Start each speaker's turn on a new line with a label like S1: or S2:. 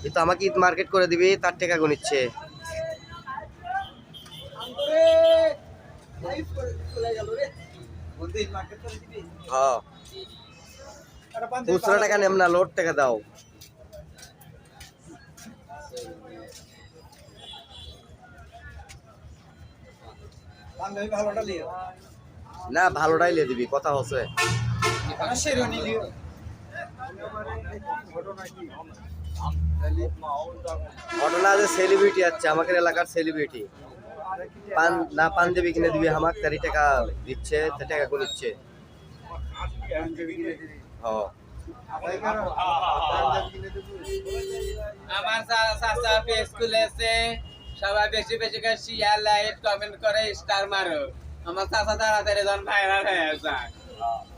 S1: এই তো আমাকে ঈদ মার্কেট করে দিবি, তার টাকা গুনিচ্ছে। হ্যাঁ, খুচরা টাকা নেম না, লোড টাকা দাও। না, ভালোটাই লিয়ে দিবি, কথা হচ্ছে। ঘটনা যে সেলিব্রিটি আছে, আমাদের এলাকার সেলিব্রিটি, পান না পাঞ্জাবি কিনে দিবি আমাকে, তারই টাকা দিচ্ছে, টাকা গুনিচ্ছে। হ্যাঁ,
S2: আমার চাচা পেজ খুলেছে, সবাই বেশি বেশি করে শেয়ার লাইক কমেন্ট করে স্টার মারো। আমার চাচা তাড়াতাড়ি ভাইরাল হয়ে যায়।